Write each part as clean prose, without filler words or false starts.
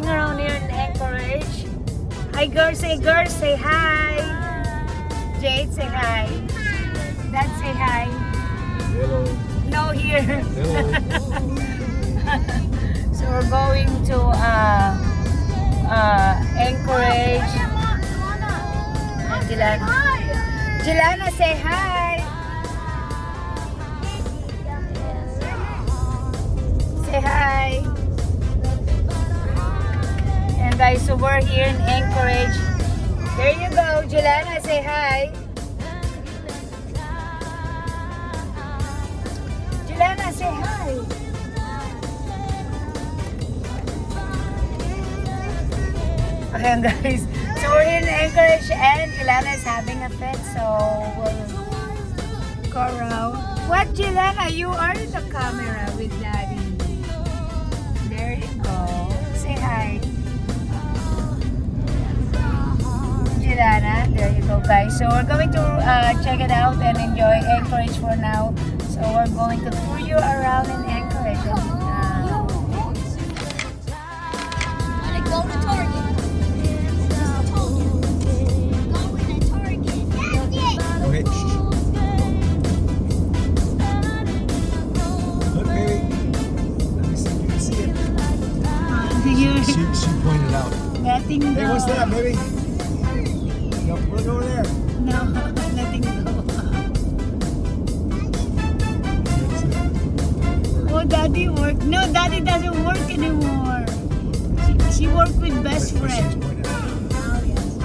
around here in Anchorage. Hi girls, say hi. Jade, say hi. Dad, say hi. Hello. No here. Hello. So we're going to Anchorage. And Jelana, say hi. Say hi. And guys, so we're here in Anchorage. There you go, Jelana, say hi. Jelana, say hi. Ayan guys, so we're here in Anchorage and Jelana is having a fit, so we'll go around. What, Jelana? You are in the camera with Daddy. There you go. Say hi. Jelana, there you go guys. So we're going to check it out and enjoy Anchorage for now. So we're going to tour you around in Anchorage. And, Go to Target. Okay. Look, baby. Let me see if you can see it. She pointed out. letting go. Hey, what's that, baby? Yo, look over there. No, letting go. Oh, Daddy work. No, Daddy doesn't work anymore. She worked with best But she's friend. pointed out. Oh, yes.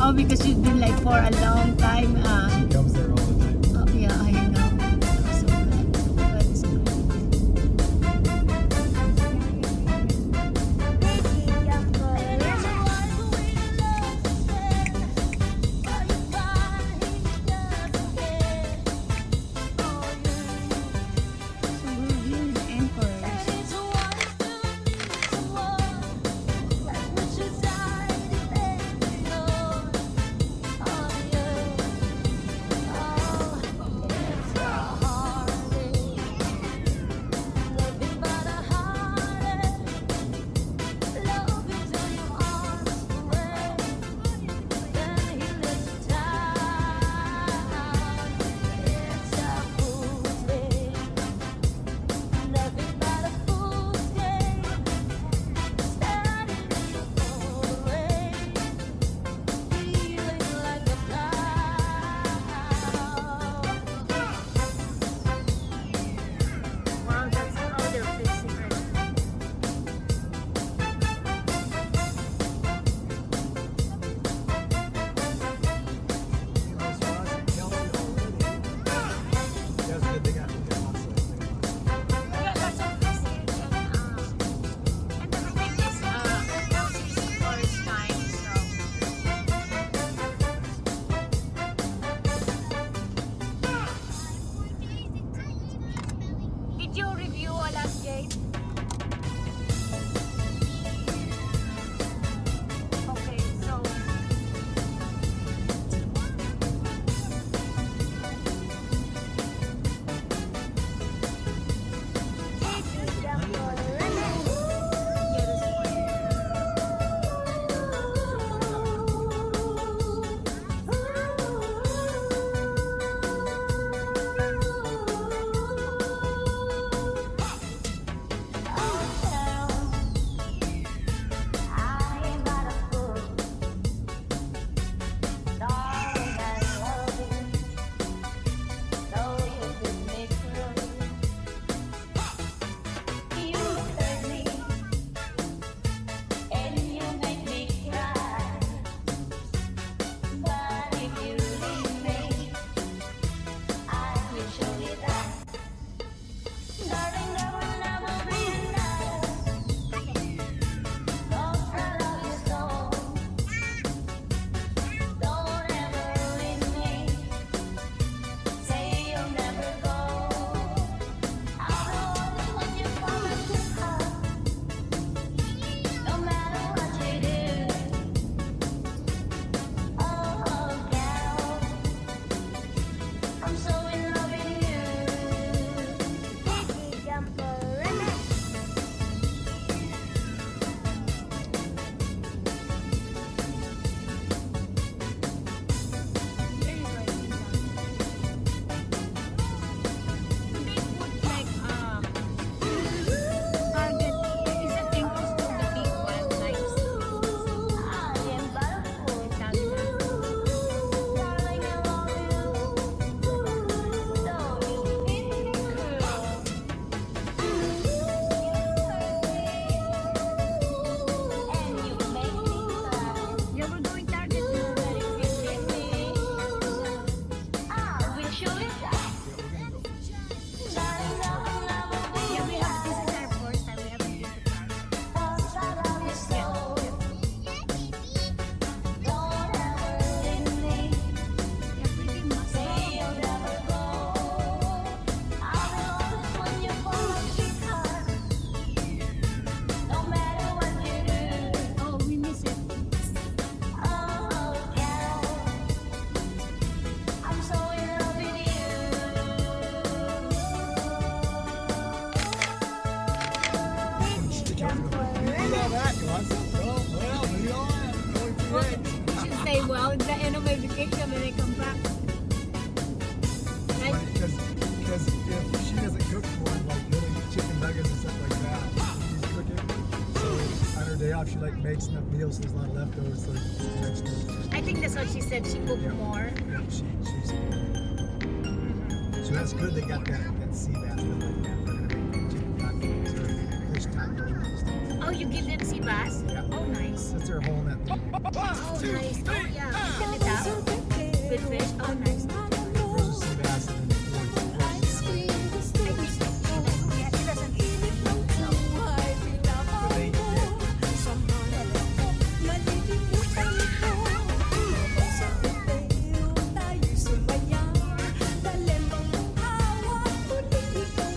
Oh, because she's been like for a long time. She comes there all the time. Oh, yeah, I know. So glad. But it's good. So we're here in Anchorage. now, the end of my vacation when I come back. Because if she doesn't cook for him, like little chicken nuggets and stuff like that, she's cooking. So on her day off, she like makes enough meals, so there's a lot of leftovers, so vegetables. I think that's what she said. She cooked more. Yeah, she's. So that's good. They got that sea bass stuff like that. They're gonna make chicken tacos or fish tacos and stuff. Oh, you give them sea bass? Yeah. Oh, nice. That's their hole in that thing. Oh, nice. Oh, yeah. Send it out with fish. Oh, nice. Frozen sea bass and then Yeah, she doesn't eat it. but they eat it.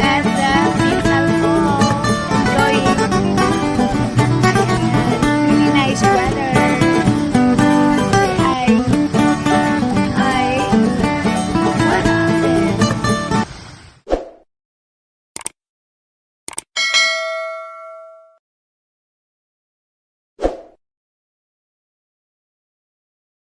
At the